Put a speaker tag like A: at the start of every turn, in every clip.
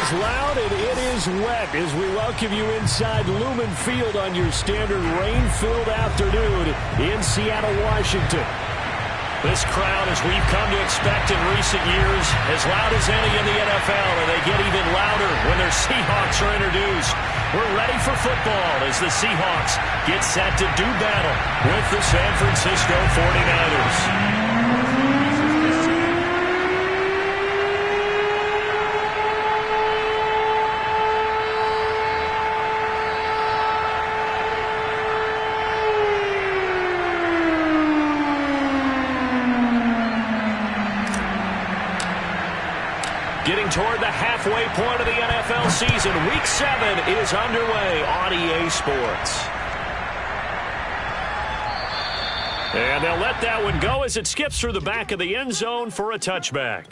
A: is loud and it is wet as we welcome you inside Lumen Field on your standard rain-filled afternoon in Seattle, Washington. This crowd, as we've come to expect in recent years, as loud as any in the NFL, and they get even louder when their Seahawks are introduced. We're ready for football as the Seahawks get set to do battle with the San Francisco 49ers. Getting toward the halfway point of the NFL season, Week 7 is underway on EA Sports. And they'll let that one go as it skips through the back of the end zone for a touchback.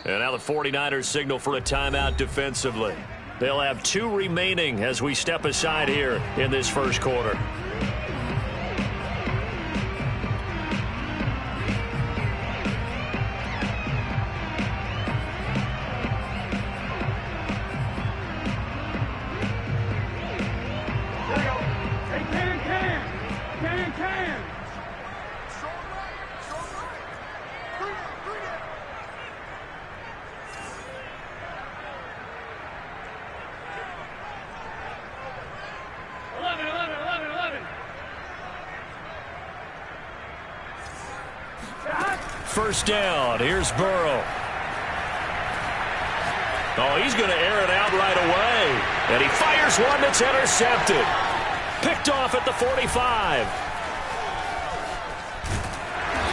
A: And now the 49ers signal for a timeout defensively. They'll have 2 remaining as we step aside here in this first quarter. First down. Here's Burrow. Oh, he's going to air it out right away. And he fires one that's intercepted. Picked off at the 45.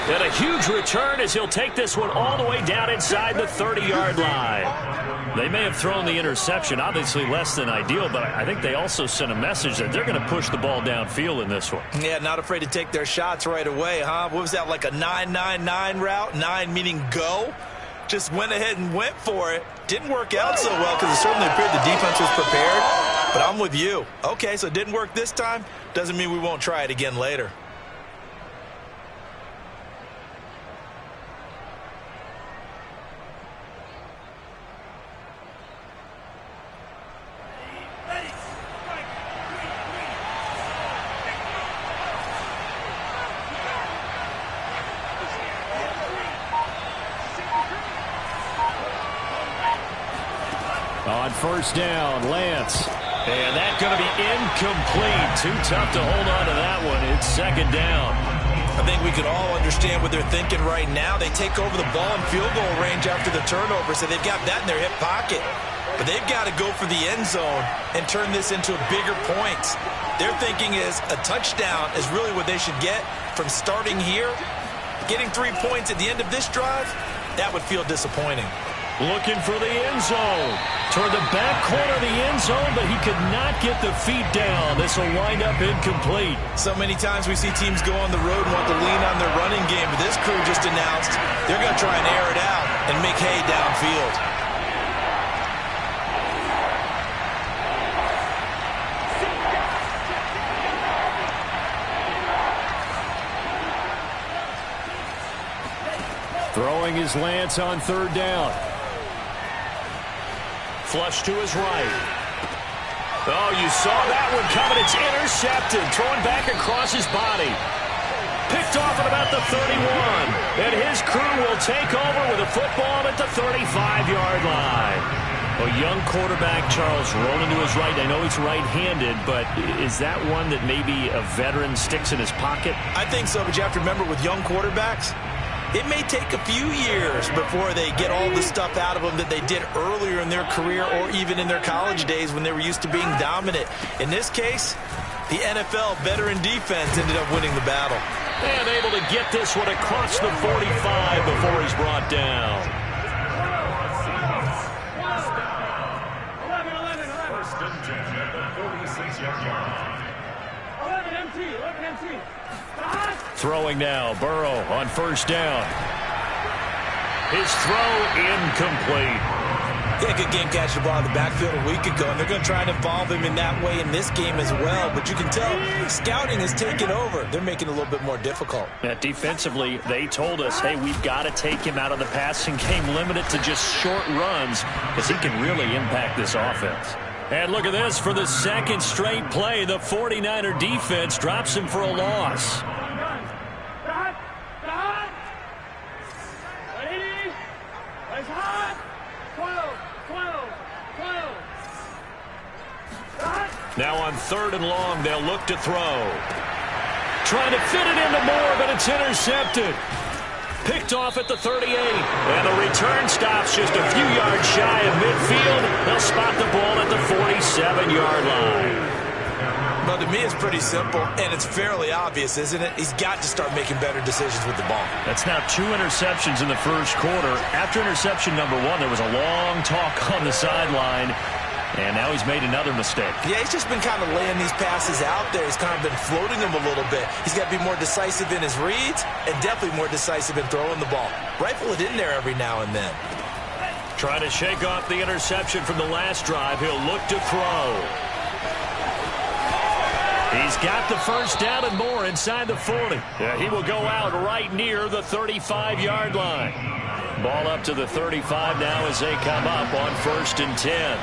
A: And a huge return as he'll take this one all the way down inside the 30-yard line. They may have thrown the interception, obviously less than ideal, but I think they also sent a message that they're going to push the ball downfield in this one.
B: Yeah, not afraid to take their shots right away, huh? What was that, like a 9-9-9 route? 9 meaning go? Just went ahead and went for it. Didn't work out so well because it certainly appeared the defense was prepared. But I'm with you. Okay, so it didn't work this time. Doesn't mean we won't try it again later.
A: On first down, Lance. And that's going to be incomplete. Too tough to hold on to that one. It's second down.
B: I think we can all understand what they're thinking right now. They take over the ball in field goal range after the turnover, so they've got that in their hip pocket. But they've got to go for the end zone and turn this into bigger points. Their thinking is a touchdown is really what they should get from starting here. Getting 3 points at the end of this drive, that would feel disappointing.
A: Looking for the end zone. Toward the back corner of the end zone, but he could not get the feet down. This will wind up incomplete.
B: So many times we see teams go on the road and want to lean on their running game, but this crew just announced they're going to try and air it out and make hay downfield.
A: Throwing his Lance on third down. Flush to his right. Oh, you saw that one coming. It's intercepted. Throwing back across his body. Picked off at about the 31. And his crew will take over with a football at the 35-yard line. A young quarterback, Charles, rolling to his right. I know he's right-handed, but is that one that maybe a veteran sticks in his pocket?
B: I think so, but you have to remember with young quarterbacks, it may take a few years before they get all the stuff out of them that they did earlier in their career or even in their college days when they were used to being dominant. In this case, the NFL veteran defense ended up winning the battle.
A: And able to get this one across the 45 before he's brought down. Throwing now, Burrow on first down. His throw incomplete.
B: Yeah, good game catching the ball in the backfield a week ago, and they're going to try and involve him in that way in this game as well. But you can tell scouting has taken over. They're making it a little bit more difficult.
A: Yeah, defensively, they told us, hey, we've got to take him out of the passing game, limit it to just short runs, because he can really impact this offense. And look at this. For the second straight play, the 49er defense drops him for a loss. Now on 3rd and long, they'll look to throw. Trying to fit it into Moore, but it's intercepted. Picked off at the 38. And the return stops just a few yards shy of midfield. They'll spot the ball at the 47-yard line.
B: Well, to me, it's pretty simple, and it's fairly obvious, isn't it? He's got to start making better decisions with the ball.
A: That's now 2 interceptions in the first quarter. After interception number 1, there was a long talk on the sideline. And now he's made another mistake.
B: Yeah, he's just been kind of laying these passes out there. He's kind of been floating them a little bit. He's got to be more decisive in his reads and definitely more decisive in throwing the ball. Rifle it in there every now and then.
A: Trying to shake off the interception from the last drive. He'll look to throw. He's got the first down and more inside the 40. Yeah, he will go out right near the 35-yard line. Ball up to the 35 now as they come up on 1st and 10.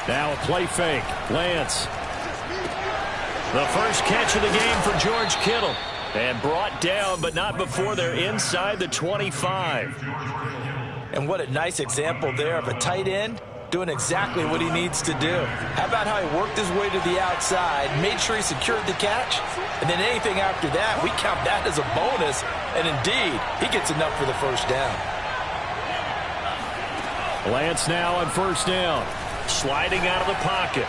A: Now a play fake. Lance. The first catch of the game for George Kittle. And brought down, but not before they're inside the 25.
B: And what a nice example there of a tight end doing exactly what he needs to do. How about how he worked his way to the outside, made sure he secured the catch, and then anything after that, we count that as a bonus. And indeed, he gets enough for the first down.
A: Lance now on first down. Sliding out of the pocket.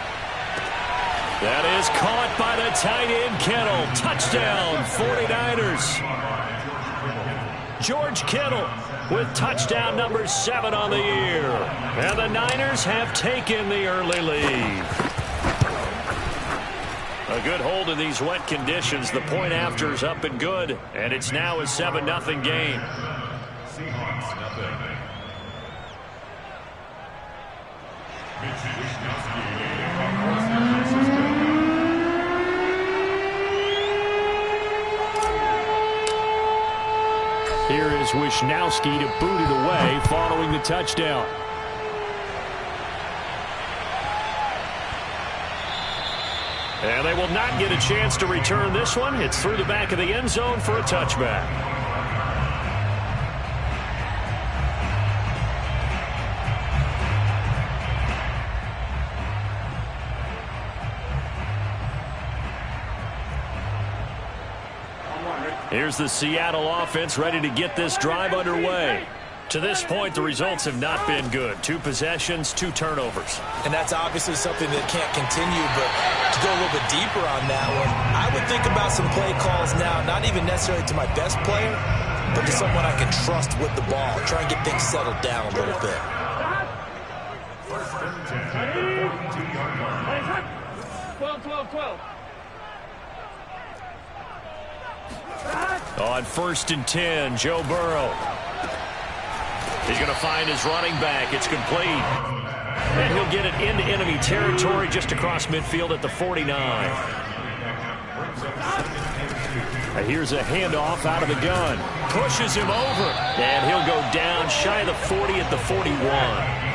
A: That is caught by the tight end, Kittle. Touchdown, 49ers. George Kittle with touchdown number 7 on the year. And the Niners have taken the early lead. A good hold in these wet conditions. The point after is up and good. And it's now a 7-0 game. Here is Wishnowski to boot it away following the touchdown. And they will not get a chance to return this one. It's through the back of the end zone for a touchback. Here's the Seattle offense ready to get this drive underway. To this point, the results have not been good. 2 possessions, 2 turnovers.
B: And that's obviously something that can't continue, but to go a little bit deeper on that one, I would think about some play calls now, not even necessarily to my best player, but to someone I can trust with the ball. Try and get things settled down a little bit.
A: On 1st and 10, Joe Burrow. He's going to find his running back. It's complete. And he'll get it into enemy territory just across midfield at the 49. Here's a handoff out of the gun. Pushes him over. And he'll go down shy of the 40 at the 41.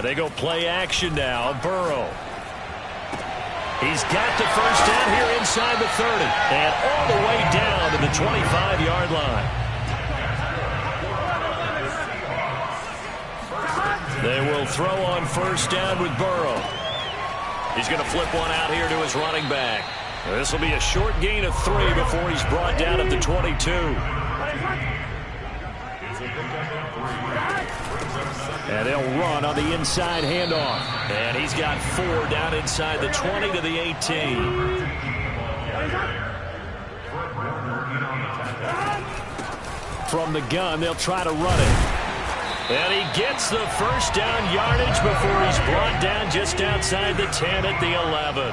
A: And they go play action now. Burrow. He's got the first down here inside the 30. And all the way down to the 25-yard line. They will throw on first down with Burrow. He's going to flip one out here to his running back. This will be a short gain of 3 before he's brought down at the 22. And they'll run on the inside handoff. And he's got 4 down inside the 20 to the 18. From the gun, they'll try to run it. And he gets the first down yardage before he's brought down just outside the 10 at the 11.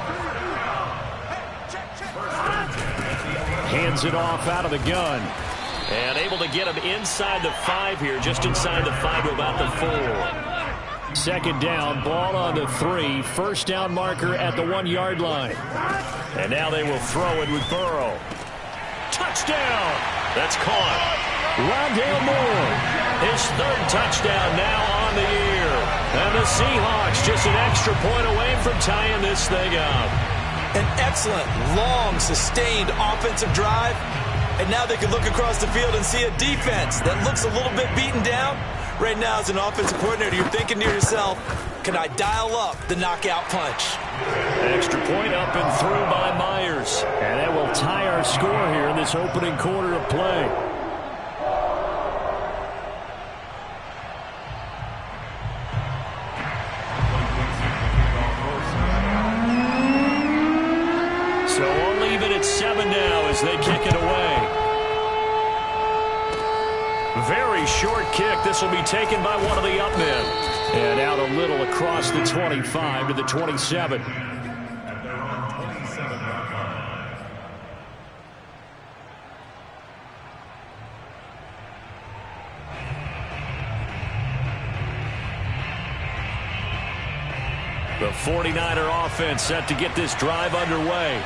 A: Hands it off out of the gun. And able to get him inside the 5 here, just inside the 5 to about the 4. Second down, ball on the 3. First down marker at the 1-yard line. And now they will throw it with Burrow. Touchdown! That's caught. Rondale Moore, his 3rd touchdown now on the year. And the Seahawks just an extra point away from tying this thing up.
B: An excellent, long, sustained offensive drive. And now they can look across the field and see a defense that looks a little bit beaten down. Right now, as an offensive coordinator, you're thinking to yourself, can I dial up the knockout punch?
A: Extra point up and through by Myers. And that will tie our score here in this opening quarter of play. So we'll leave it at 7 now as they kick it away. Very short kick. This will be taken by one of the up men. And out a little across the 25 to the 27. The 49er offense set to get this drive underway.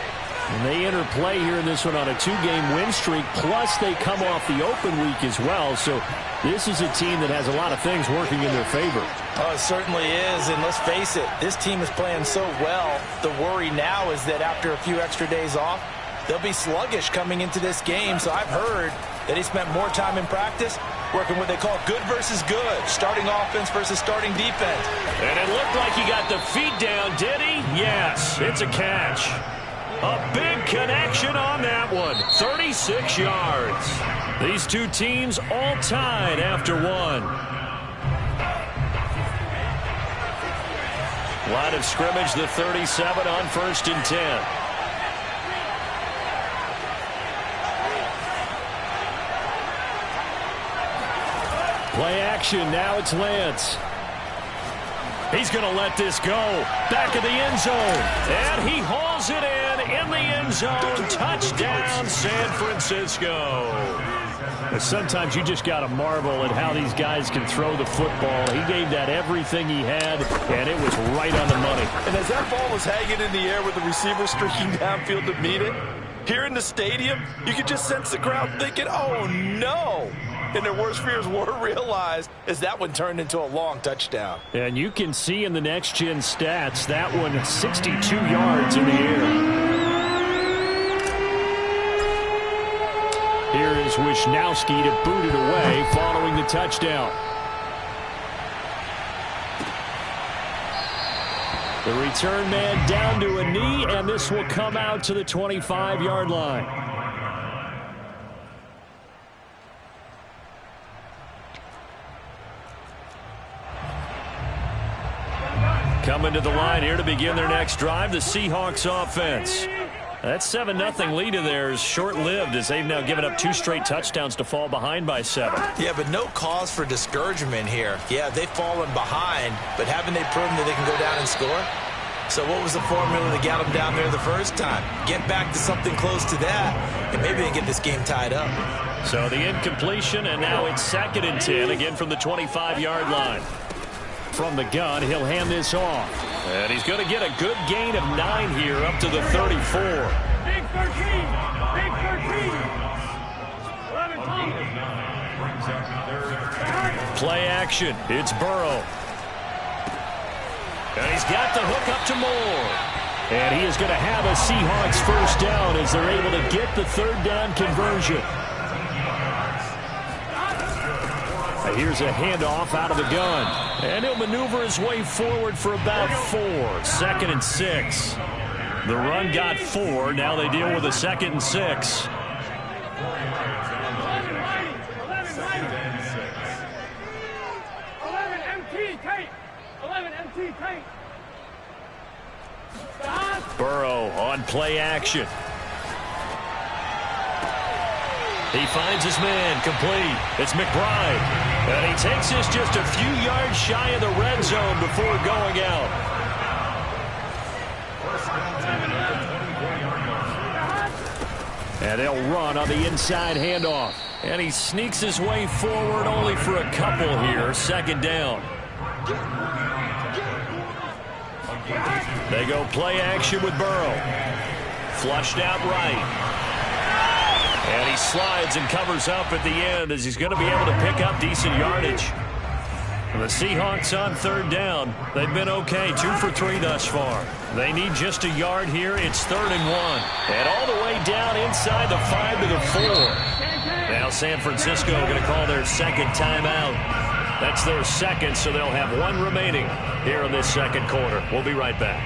A: And they enter play here in this one on a 2-game win streak, plus they come off the open week as well. So this is a team that has a lot of things working in their favor.
B: Oh, it certainly is, and let's face it, this team is playing so well. The worry now is that after a few extra days off, they'll be sluggish coming into this game. So I've heard that he spent more time in practice working what they call good versus good, starting offense versus starting defense.
A: And it looked like he got the feet down, did he? Yes, it's a catch. A big connection on that one. 36 yards. These two teams all tied after 1. Line of scrimmage, the 37 on 1st and 10. Play action. Now it's Lance. He's going to let this go. Back of the end zone. And he hauls it in the end zone. Touchdown, San Francisco. Sometimes you just got to marvel at how these guys can throw the football. He gave that everything he had, and it was right on the money.
B: And as that ball was hanging in the air with the receiver streaking downfield to meet it, here in the stadium, you could just sense the crowd thinking, oh, no. And their worst fears were realized as that one turned into a long touchdown.
A: And you can see in the next-gen stats, that one 62 yards in the air. Here is Wisnowski to boot it away following the touchdown. The return man down to a knee, and this will come out to the 25-yard line. Coming to the line here to begin their next drive, the Seahawks offense. That 7-0 lead of theirs short-lived as they've now given up 2 straight touchdowns to fall behind by 7.
B: Yeah, but no cause for discouragement here. Yeah, they've fallen behind, but haven't they proven that they can go down and score? So what was the formula that got them down there the first time? Get back to something close to that, and maybe they get this game tied up.
A: So the incompletion, and now it's 2nd and 10, again from the 25-yard line. From the gun, he'll hand this off. And he's going to get a good gain of 9 here up to the 34.
C: Big 13. Big 13.
A: Play action. It's Burrow. And he's got the hook up to Moore. And he is going to have a Seahawks first down as they're able to get the third down conversion. Here's a handoff out of the gun. And he'll maneuver his way forward for about 4. 2nd and 6. The run got 4. Now they deal with a 2nd and 6.
C: 11 MT tape.
A: Burrow on play action. He finds his man complete. It's McBride. And he takes this just a few yards shy of the red zone before going out. And they'll run on the inside handoff. And he sneaks his way forward only for a couple here. 2nd down. They go play action with Burrow. Flushed out right. And he slides and covers up at the end as he's going to be able to pick up decent yardage. And the Seahawks on 3rd down. They've been okay. 2 for 3 thus far. They need just a yard here. It's 3rd and 1. And all the way down inside the 5 to the 4. Now San Francisco going to call their 2nd timeout. That's their 2nd, so they'll have 1 remaining here in this 2nd quarter. We'll be right back.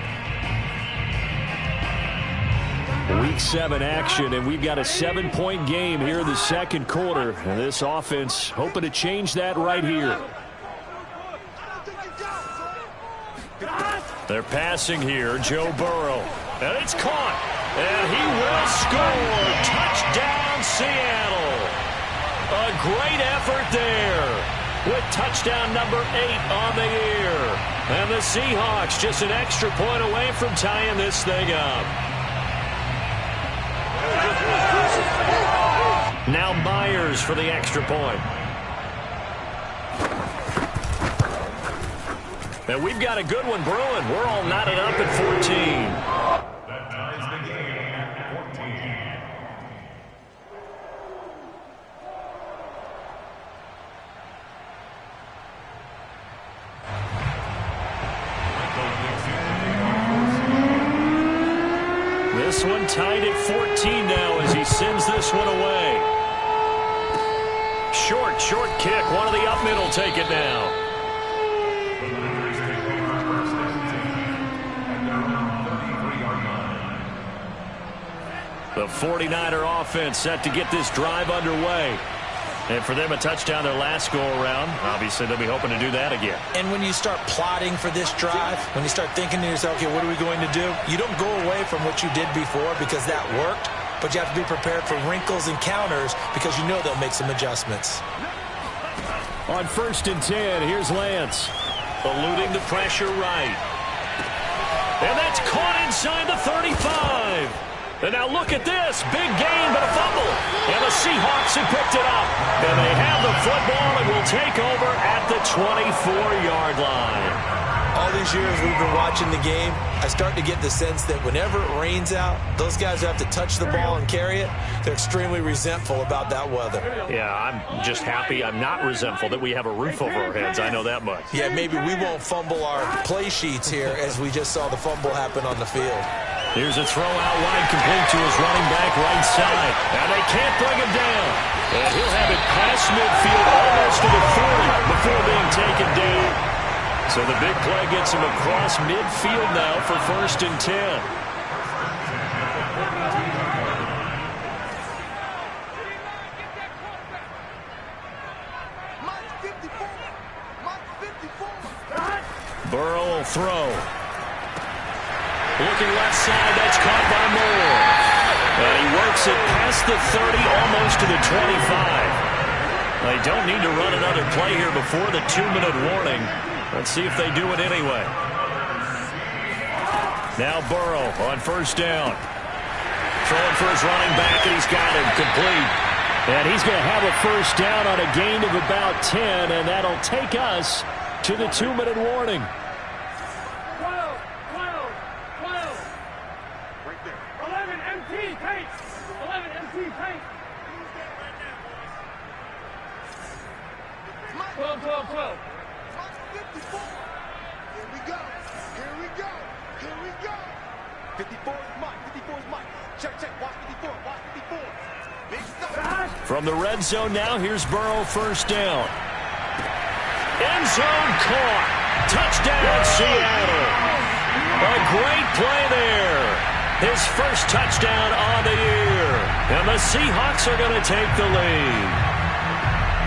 A: Week 7 action, and we've got a 7-point game here in the 2nd quarter. And this offense hoping to change that right here. They're passing here, Joe Burrow. And it's caught. And he will score. Touchdown, Seattle. A great effort there with touchdown number 8 on the year. And the Seahawks just an extra point away from tying this thing up. Now Myers for the extra point. And we've got a good one brewing. We're all knotted up at 14.
D: That ties the game at 14.
A: This one tied at 14 now as he sends this one away. Short kick. One of the up middle take it now. The 49er offense set to get this drive underway. And for them, a touchdown their last go-around. Obviously, they'll be hoping to do that again.
B: And when you start plotting for this drive, when you start thinking to yourself, okay, what are we going to do? You don't go away from what you did before because that worked, but you have to be prepared for wrinkles and counters because you know they'll make some adjustments.
A: On 1st and 10, here's Lance. Eluding the pressure right. And that's caught inside the 35. And now look at this. Big gain, but a fumble. And the Seahawks have picked it up. And they have the football and will take over at the 24-yard line.
B: All these years we've been watching the game, I start to get the sense that whenever it rains out, those guys who have to touch the ball and carry it, they're extremely resentful about that weather.
A: Yeah, I'm just happy. I'm not resentful that we have a roof over our heads. I know that much.
B: Yeah, maybe we won't fumble our play sheets here as we just saw the fumble happen on the field.
A: Here's a throw out wide, complete to his running back right side. And they can't bring him down. And he'll have it past midfield almost to the 40 before being taken down. So the big play gets him across midfield now for 1st and 10. Burrow will throw. Looking left side, that's caught by Moore. And he works it past the 30, almost to the 25. They don't need to run another play here before the 2-minute warning. Let's see if they do it anyway. Now Burrow on 1st down. Throwing for his running back, and he's got him complete. And he's going to have a 1st down on a gain of about 10, and that'll take us to the 2-minute warning.
C: 12. Right there. 11 MT tape. 11 MT tape. 12.
E: 54. Here we go. 54 is mine. 54 is mine. Check, check. Watch 54. Watch 54. Big stop.
A: From the red zone now, here's Burrow, first down. End zone caught. Touchdown, Seattle. A great play there. His first touchdown on the year. And the Seahawks are going to take the lead.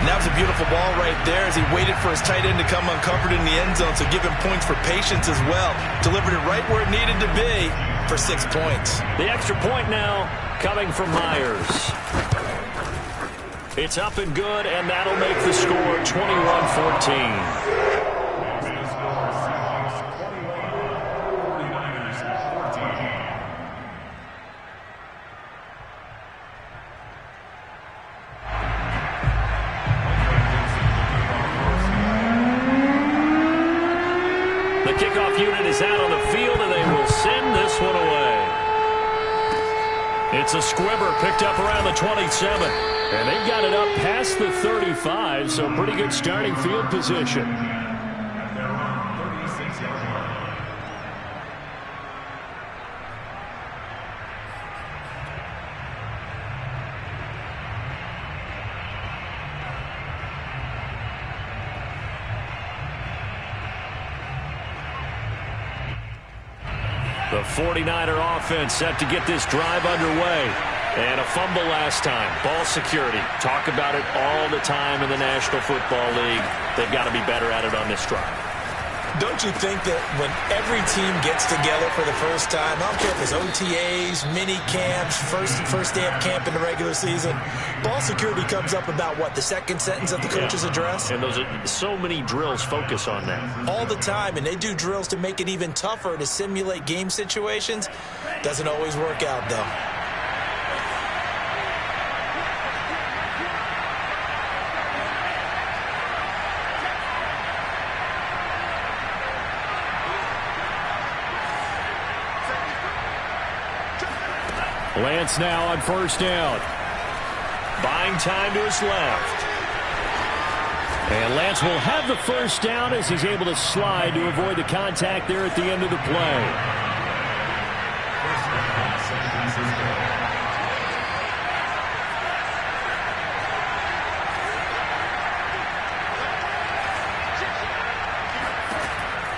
B: And that was a beautiful ball right there as he waited for his tight end to come uncovered in the end zone, so give him points for patience as well. Delivered it right where it needed to be for 6 points.
A: The extra point now coming from Myers. It's up and good, and that'll make the score 21-14. The kickoff unit is out on the field, and they will send this one away. It's a squibber picked up around the 27. And they've got it up past the 35, so pretty good starting field position. The 49er offense set to get this drive underway. And a fumble last time. Ball security. Talk about it all the time in the National Football League. They've got to be better at it on this drive.
B: Don't you think that when every team gets together for the first time, I don't care if it's OTAs, mini camps, first day of camp in the regular season, ball security comes up about what, the second sentence of the coach's address?
A: And those are so many drills focus on that.
B: All the time, and they do drills to make it even tougher to simulate game situations. Doesn't always work out, though.
A: Lance now on first down. Buying time to his left. And Lance will have the first down as he's able to slide to avoid the contact there at the end of the play.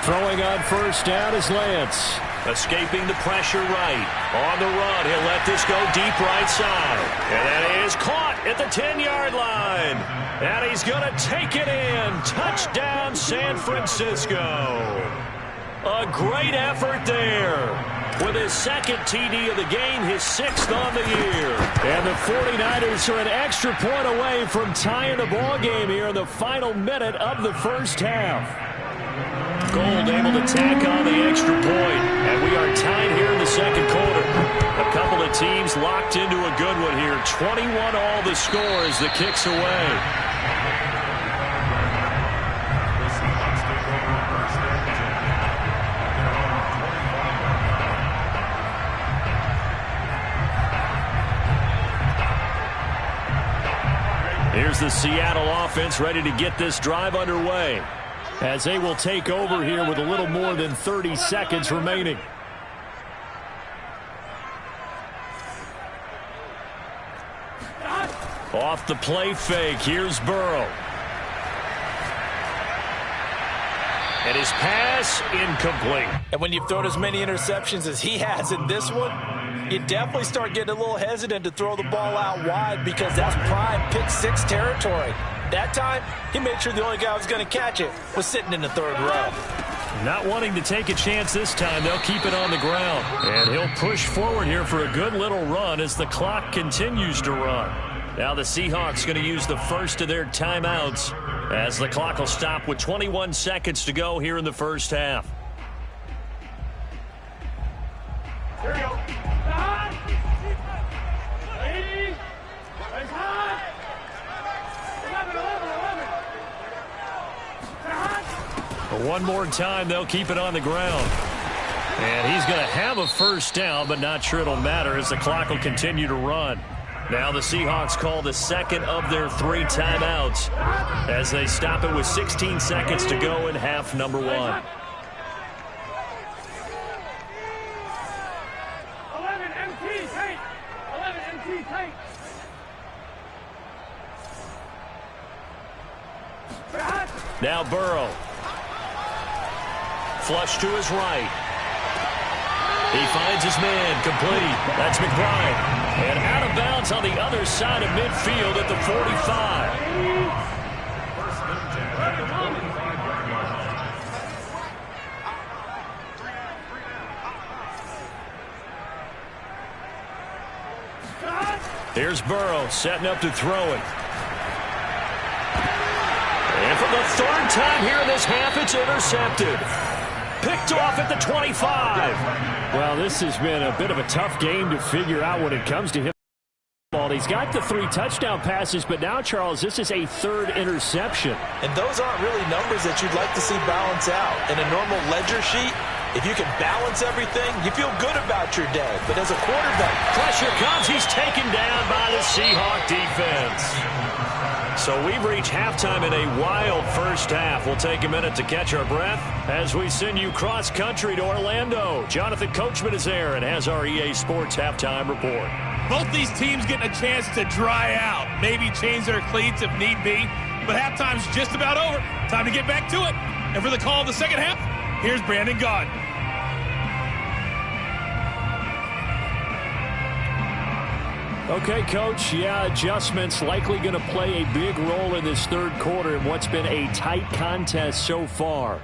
A: Throwing on first down is Lance. Escaping the pressure right. On the run, he'll let this go deep right side. And that is caught at the 10-yard line. And he's going to take it in. Touchdown, San Francisco. A great effort there. With his second TD of the game, his sixth on the year. And the 49ers are an extra point away from tying the ball game here in the final minute of the first half. Gold able to tack on the extra point, and we are tied here in the second quarter. A couple of teams locked into a good one here. 21 all the score as the kick's away. Here's the Seattle offense ready to get this drive underway, as they will take over here with a little more than 30 seconds remaining. Off the play fake, here's Burrow. And his pass incomplete.
B: And when you've thrown as many interceptions as he has in this one, you definitely start getting a little hesitant to throw the ball out wide because that's prime pick six territory. That time, he made sure the only guy who was going to catch it was sitting in the third row.
A: Not wanting to take a chance this time, they'll keep it on the ground. And he'll push forward here for a good little run as the clock continues to run. Now the Seahawks going to use the first of their timeouts as the clock will stop with 21 seconds to go here in the first half.
C: Here we go.
A: One more time, they'll keep it on the ground. And he's going to have a first down, but not sure it'll matter as the clock will continue to run. Now the Seahawks call the second of their 3 timeouts as they stop it with 16 seconds to go in half number 1.
C: Paints.
A: Now Burrow. Flush to his right. He finds his man, complete. That's McBride. And out of bounds on the other side of midfield at the 45. Here's Burrow setting up to throw it. And for the third time here in this half, it's intercepted. Picked off at the 25. Well, this has been a bit of a tough game to figure out when it comes to him. He's got the 3 touchdown passes, but now, Charles, this is a 3rd interception.
B: And those aren't really numbers that you'd like to see balance out. In a normal ledger sheet, if you can balance everything, you feel good about your day. But as a quarterback,
A: pressure comes. He's taken down by the Seahawk defense. So we've reached halftime in a wild first half. We'll take a minute to catch our breath as we send you cross-country to Orlando. Jonathan Coachman is there and has our EA Sports halftime report.
F: Both these teams getting a chance to dry out, maybe change their cleats if need be. But halftime's just about over. Time to get back to it. And for the call of the second half, here's Brandon Gaudin.
A: Okay, Coach, adjustments likely going to play a big role in this third quarter in what's been a tight contest so far.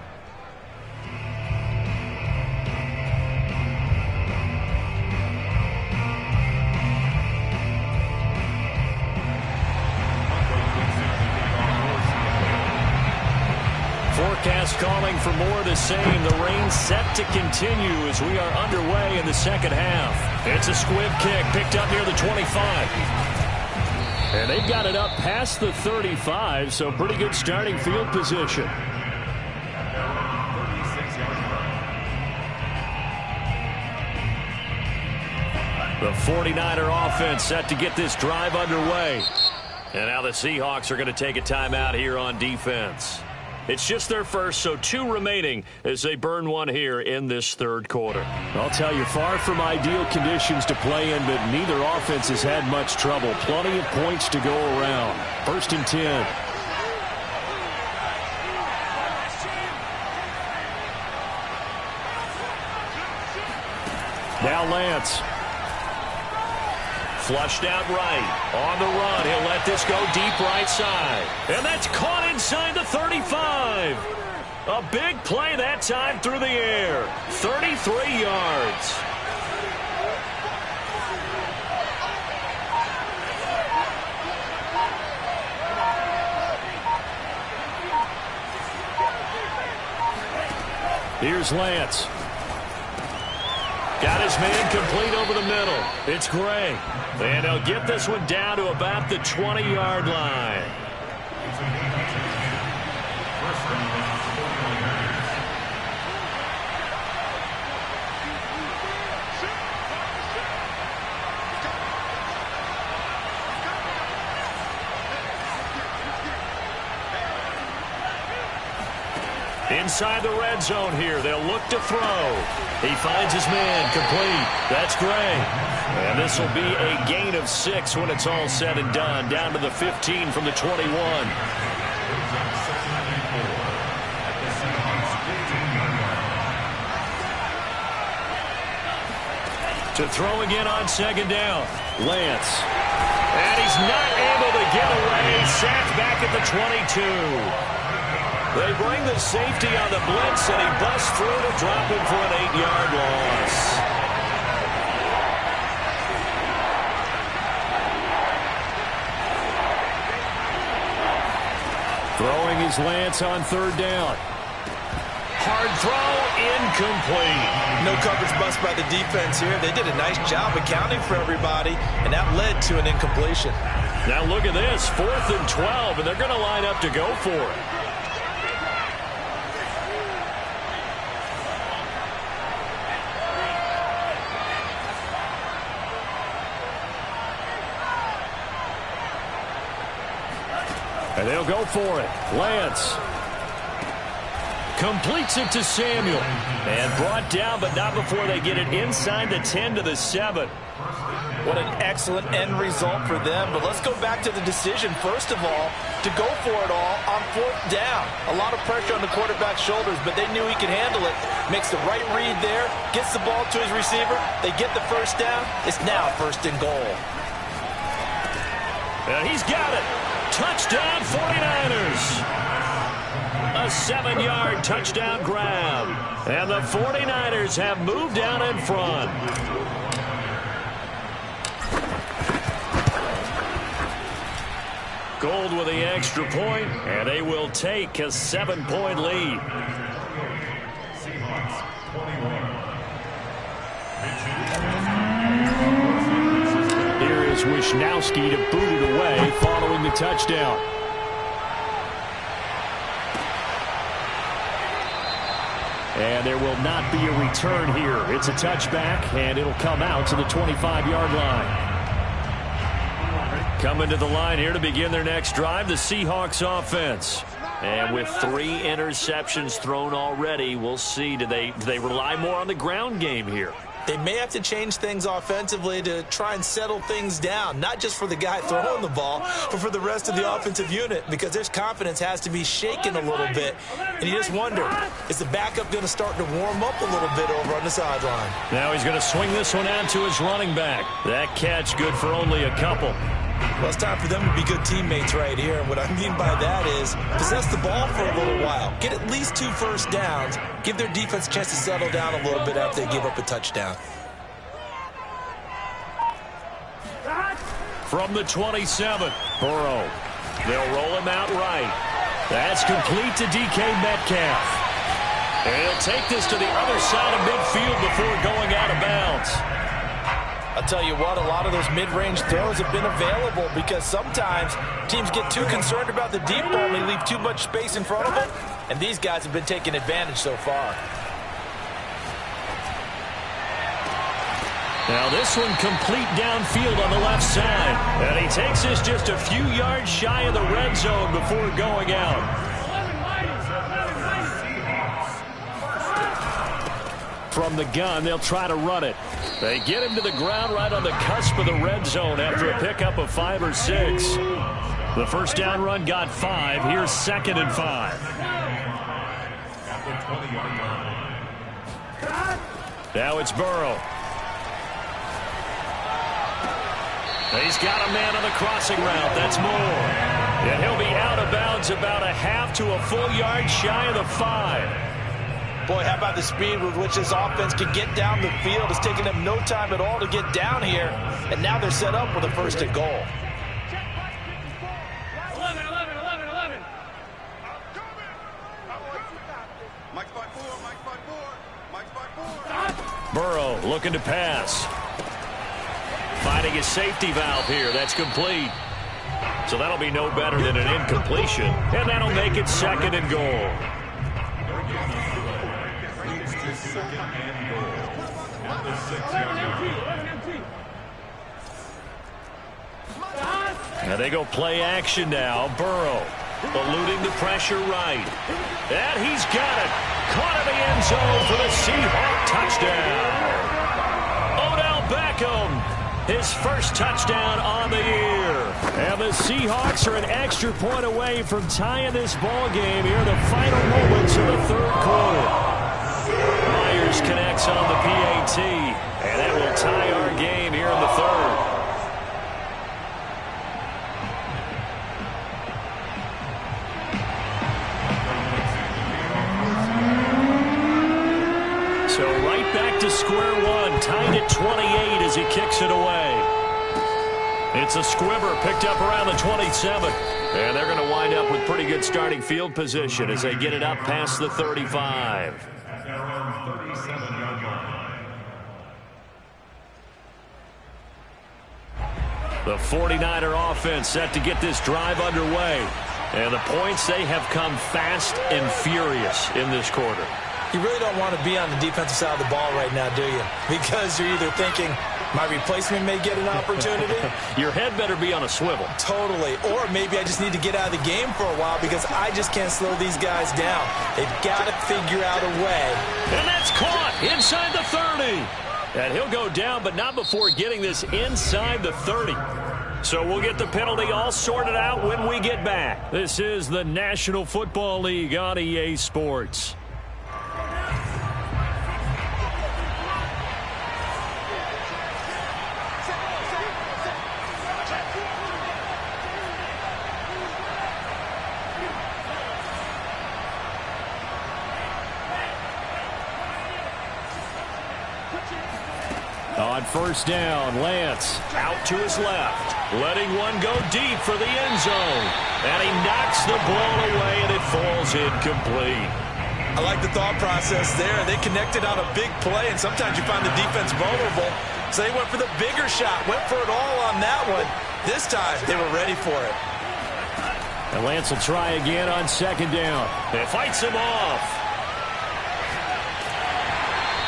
A: Forecast calling for more of the same. The rain set to continue as we are underway in the second half. It's a squib kick picked up near the 25. And they've got it up past the 35, so pretty good starting field position. The 49er offense set to get this drive underway. And now the Seahawks are going to take a timeout here on defense. It's just their first, so 2 remaining as they burn one here in this third quarter. I'll tell you, far from ideal conditions to play in, but neither offense has had much trouble. Plenty of points to go around. 1st and 10. Now Lance. Flushed out right. On the run. He'll let this go deep right side. And that's caught inside the 35. A big play that time through the air. 33 yards. Here's Lance. Got his man complete over the middle. It's Gray. And he'll get this one down to about the 20-yard line. Inside the red zone here, they'll look to throw. He finds his man complete. That's Gray. And this will be a gain of 6 when it's all said and done. Down to the 15 from the 21. To throw again on 2nd down. Lance. And he's not able to get away. Sacked back at the 22. They bring the safety on the blitz, and he busts through to drop him for an 8-yard loss. Throwing his Lance on 3rd down. Hard throw, incomplete.
B: No coverage bust by the defense here. They did a nice job accounting for everybody, and that led to an incompletion.
A: Now look at this, 4th and 12, and they're going to line up to go for it. And they'll go for it. Lance. Completes it to Samuel. And brought down, but not before they get it inside the 10 to the 7.
B: What an excellent end result for them. But let's go back to the decision, first of all, to go for it all on 4th down. A lot of pressure on the quarterback's shoulders, but they knew he could handle it. Makes the right read there, gets the ball to his receiver. They get the first down. It's now 1st and goal.
A: And he's got it. Touchdown 49ers. A 7-yard touchdown grab. And the 49ers have moved down in front. Gold with the extra point, and they will take a 7-point lead.
D: Seahawks 21.
A: Here is Wisnowski to boot it away following the touchdown. And there will not be a return here. It's a touchback, and it'll come out to the 25-yard line. Coming to the line here to begin their next drive, the Seahawks offense. And with 3 interceptions thrown already, we'll see. Do they rely more on the ground game here?
B: They may have to change things offensively to try and settle things down, not just for the guy throwing the ball, but for the rest of the offensive unit, because their confidence has to be shaken a little bit. And you just wonder, is the backup going to start to warm up a little bit over on the sideline?
A: Now he's going to swing this one out to his running back. That catch good for only a couple.
B: Well, it's time for them to be good teammates right here. And what I mean by that is possess the ball for a little while. Get at least 2 first downs. Give their defense a chance to settle down a little bit after they give up a touchdown.
A: From the 27, Burrow. They'll roll him out right. That's complete to DK Metcalf. And he'll take this to the other side of midfield before going out of bounds.
B: I'll tell you what, a lot of those mid-range throws have been available because sometimes teams get too concerned about the deep ball and they leave too much space in front of them, and these guys have been taking advantage so far.
A: Now this one complete downfield on the left side. And he takes this just a few yards shy of the red zone before going out. From the gun, they'll try to run it. They get him to the ground right on the cusp of the red zone after a pickup of 5 or 6. The first down run got 5. Here's 2nd and 5. Now it's Burrow. He's got a man on the crossing route. That's Moore. And he'll be out of bounds about a half to a full yard shy of the 5.
B: Boy, how about the speed with which this offense can get down the field? It's taking them no time at all to get down here. And now they're set up with a 1st and goal.
C: 11.
E: Mike's by 4.
A: Burrow looking to pass. Finding his safety valve here. That's complete. So that'll be no better than an incompletion. And that'll make it 2nd and goal. Now they go play action now. Burrow eluding the pressure right. And he's got it. Caught in the end zone for the Seahawk touchdown. Odell Beckham, his first touchdown on the year. And the Seahawks are an extra point away from tying this ball game here in the final moments of the 3rd quarter. Myers connects on the PAT, and that will tie our game here in the 3rd. So right back to square one, tied at 28 as he kicks it away. It's a squibber picked up around the 27. And they're going to wind up with pretty good starting field position as they get it up past the 35. The 49er offense set to get this drive underway. And the points, they have come fast and furious in this quarter.
B: You really don't want to be on the defensive side of the ball right now, do you? Because you're either thinking, My replacement may get an opportunity.
A: Your head better be on a swivel.
B: Totally. Or maybe I just need to get out of the game for a while because I just can't slow these guys down. They've got to figure out a way.
A: And that's caught inside the 30. And he'll go down, but not before getting this inside the 30. So we'll get the penalty all sorted out when we get back. This is the National Football League on EA Sports. On first down, Lance out to his left, letting one go deep for the end zone. And he knocks the ball away, and it falls incomplete.
B: I like the thought process there. They connected on a big play, and sometimes you find the defense vulnerable. So they went for the bigger shot, went for it all on that one. This time, they were ready for it.
A: And Lance will try again on second down. It fights him off.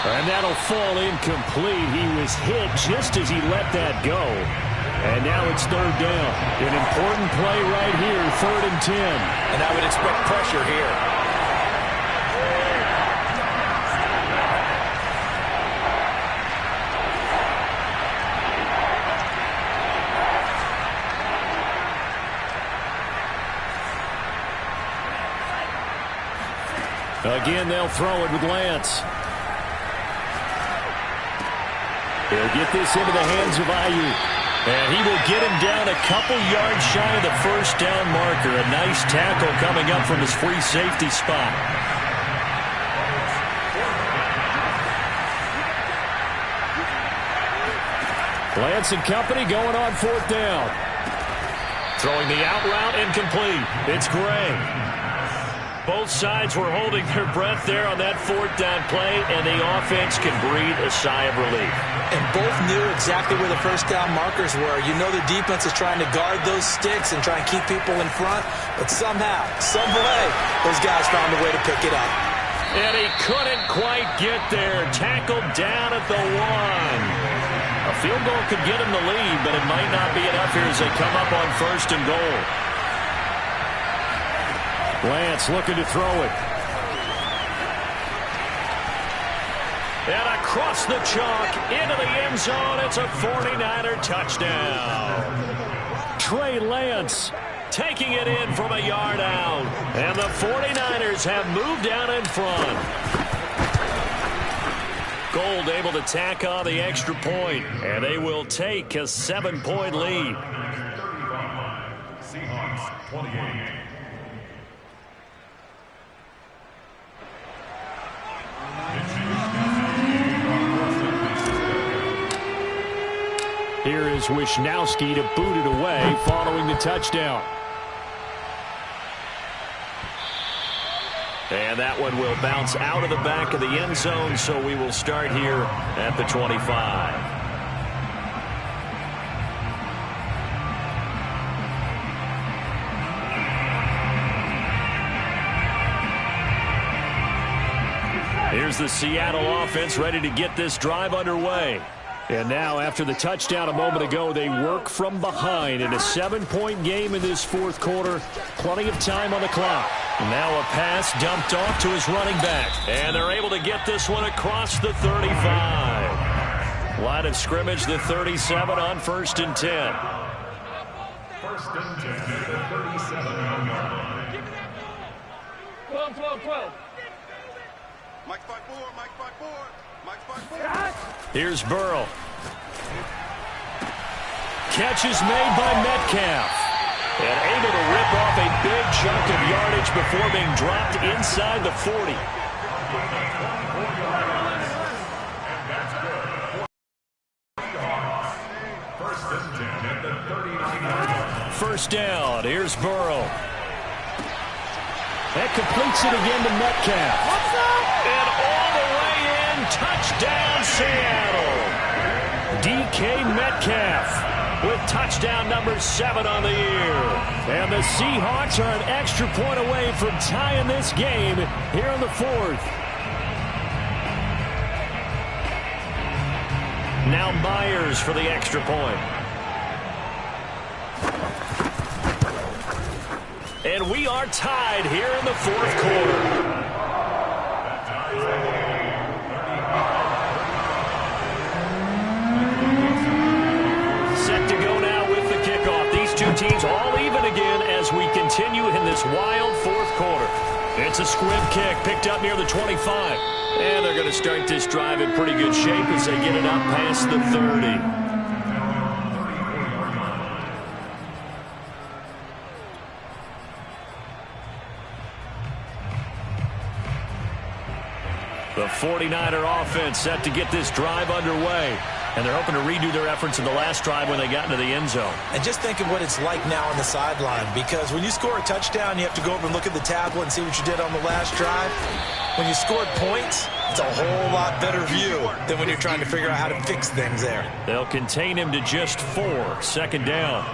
A: And that'll fall incomplete. He was hit just as he let that go. And now it's third down. An important play right here, 3rd and 10.
B: And I would expect pressure here.
A: Again, they'll throw it with Lance. He'll get this into the hands of Ayuk. And he will get him down a couple yards shy of the first down marker. A nice tackle coming up from his free safety spot. Lance and company going on 4th down. Throwing the out route incomplete. It's Gray. Both sides were holding their breath there on that 4th down play, and the offense can breathe a sigh of relief.
B: And both knew exactly where the first down markers were. You know the defense is trying to guard those sticks and try and keep people in front, but somehow, some way, those guys found a way to pick it up.
A: And he couldn't quite get there. Tackled down at the 1. A field goal could get him the lead, but it might not be enough here as they come up on 1st and goal. Lance looking to throw it. And across the chalk, into the end zone, it's a 49er touchdown. Trey Lance taking it in from a yard out. And the 49ers have moved down in front. Gold able to tack on the extra point, and they will take a 7-point lead.
D: Seahawks 28.
A: Here is Wisnowski to boot it away following the touchdown. And that one will bounce out of the back of the end zone, so we will start here at the 25. Here's the Seattle offense ready to get this drive underway. And now, after the touchdown a moment ago, they work from behind in a 7-point game in this 4th quarter. Plenty of time on the clock. Now a pass dumped off to his running back. And they're able to get this one across the 35. Line of scrimmage, the 37 on 1st and 10.
D: 1st and 10 at the 37-yard line.
C: 12, 12, 12.
E: Mike 5-4, Mike 5-4, Mike 5-4.
A: Here's Burrow. Catch is made by Metcalf. And able to rip off a big chunk of yardage before being dropped inside the 40.
D: First and 10 at the 39-yard line.
A: First down. Here's Burrow. That completes it again to Metcalf. And all the way in. Touchdown, Seattle. DK Metcalf with touchdown number 7 on the year. And the Seahawks are an extra point away from tying this game here in the 4th. Now Myers for the extra point. And we are tied here in the fourth quarter. Set to go now with the kickoff. These two teams all even again as we continue in this wild fourth quarter. It's a squib kick picked up near the 25. And they're going to start this drive in pretty good shape as they get it up past the 30. The 49er offense set to get this drive underway. And they're hoping to redo their efforts in the last drive when they got into the end zone.
B: And just think of what it's like now on the sideline, because when you score a touchdown, you have to go over and look at the tablet and see what you did on the last drive. When you scored points, it's a whole lot better view than when you're trying to figure out how to fix things there.
A: They'll contain him to just 4. Second down.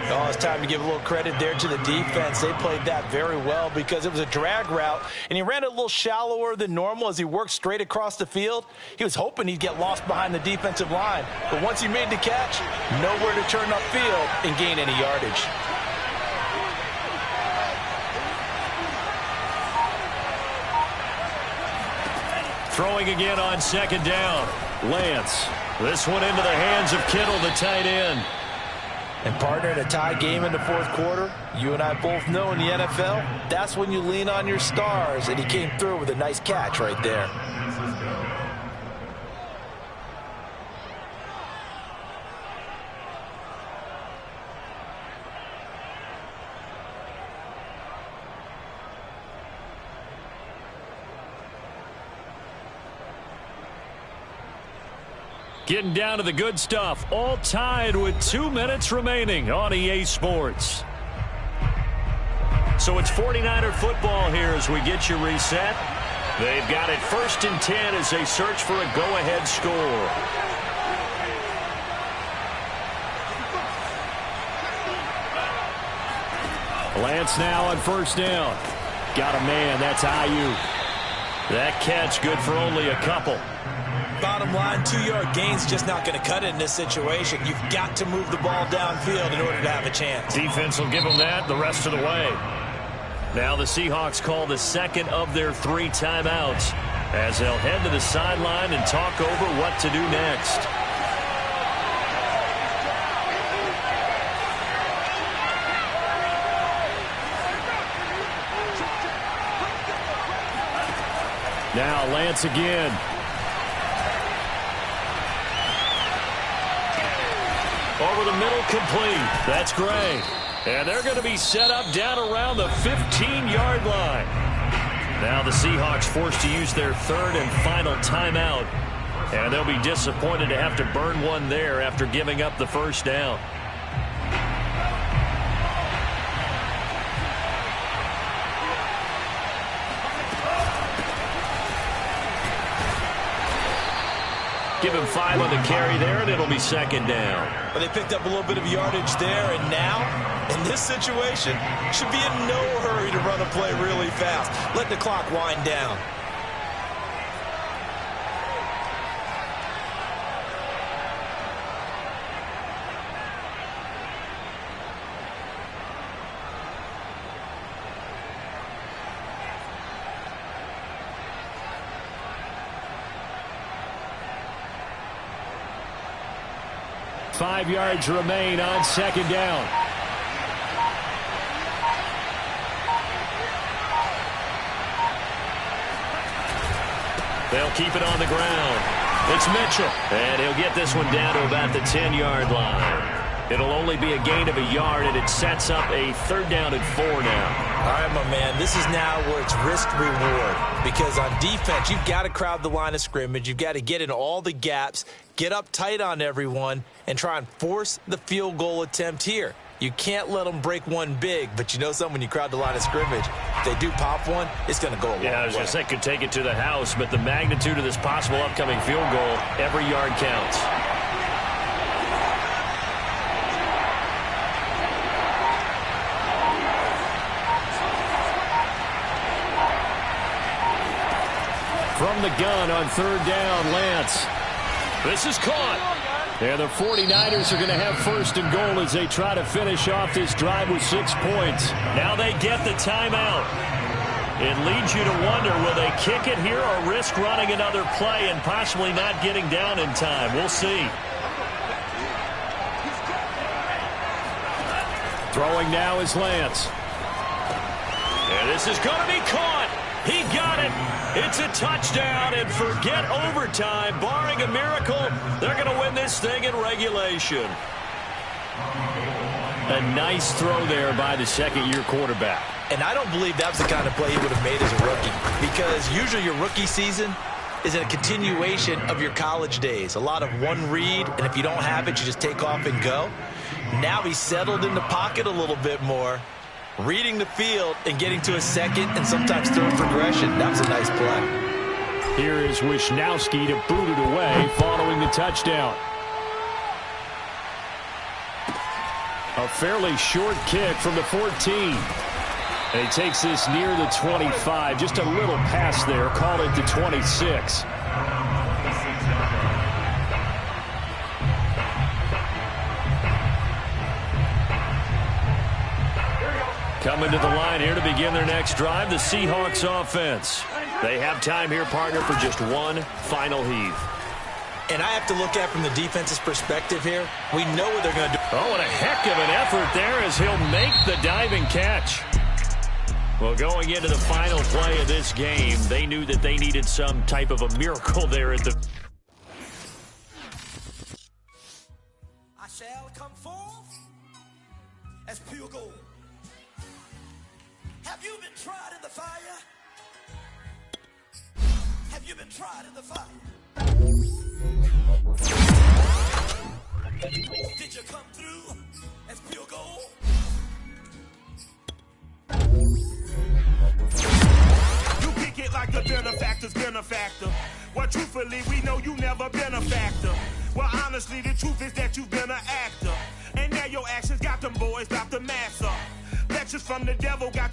B: Oh, it's time to give a little credit there to the defense. They played that very well because it was a drag route, and he ran it a little shallower than normal as he worked straight across the field. He was hoping he'd get lost behind the defensive line, but once he made the catch, nowhere to turn upfield and gain any yardage.
A: Throwing again on second down. Lance. This one into the hands of Kittle, the tight end.
B: And partner, in a tie game in the fourth quarter, you and I both know in the NFL, that's when you lean on your stars, and he came through with a nice catch right there.
A: Getting down to the good stuff. All tied with 2 minutes remaining on EA Sports. So it's 49er football here as we get you reset. They've got it 1st and 10 as they search for a go-ahead score. Lance now on 1st down. Got a man. That's Ayuk. That catch good for only a couple.
B: Bottom line, 2-yard gain's just not going to cut it in this situation. You've got to move the ball downfield in order to have a chance.
A: Defense will give them that the rest of the way. Now the Seahawks call the second of their 3 timeouts as they'll head to the sideline and talk over what to do next. Now Lance again. Over the middle, complete. That's great. And they're going to be set up down around the 15-yard line. Now the Seahawks forced to use their 3rd and final timeout. And they'll be disappointed to have to burn one there after giving up the 1st down. Give him 5 on the carry there, and it'll be 2nd down.
B: Well, they picked up a little bit of yardage there, and now, in this situation, should be in no hurry to run a play really fast. Let the clock wind down.
A: Five yards remain on 2nd down. They'll keep it on the ground. It's Mitchell. And he'll get this one down to about the 10-yard line. It'll only be a gain of a yard, and it sets up a 3rd down and 4 now.
B: All right, my man, this is now where it's risk-reward. Because on defense, you've got to crowd the line of scrimmage. You've got to get in all the gaps, get up tight on everyone, and try and force the field goal attempt here. You can't let them break one big, but you know something, when you crowd the line of scrimmage, if they do pop one, it's going to go a long way.
A: Yeah, I was going to say could take it to the house, but the magnitude of this possible upcoming field goal, every yard counts. From the gun on 3rd down, Lance. This is caught. And the 49ers are going to have first and goal as they try to finish off this drive with 6 points. Now they get the timeout. It leads you to wonder, will they kick it here or risk running another play and possibly not getting down in time? We'll see. Throwing now is Lance. And this is going to be caught. He got it. It's a touchdown, and forget overtime. Barring a miracle, they're going to win this thing in regulation. A nice throw there by the second-year quarterback.
B: And I don't believe that was the kind of play he would have made as a rookie, because usually your rookie season is a continuation of your college days. A lot of one read, and if you don't have it, you just take off and go. Now he's settled in the pocket a little bit more, reading the field and getting to a second and sometimes third progression. That was a nice play.
A: Here is Wisnowski to boot it away following the touchdown. A fairly short kick from the 14. And he takes this near the 25. Just a little pass there. Call it the 26. Coming to the line here to begin their next drive, the Seahawks offense. They have time here, partner, for just one final heave.
B: And I have to look at it from the defense's perspective here. We know what they're going to do.
A: Oh, and a heck of an effort there as he'll make the diving catch. Well, going into the final play of this game, they knew that they needed some type of a miracle there at the...
G: I shall come forth as pure gold. Have you been tried in the fire? Have you been tried in the fire? Did you come through as pure gold?
H: You kick it like the benefactor's benefactor. Well, truthfully, we know you never been a factor. Well, honestly, the truth is that you've been an actor. And now your actions got them boys about to mass up. Lectures from the devil got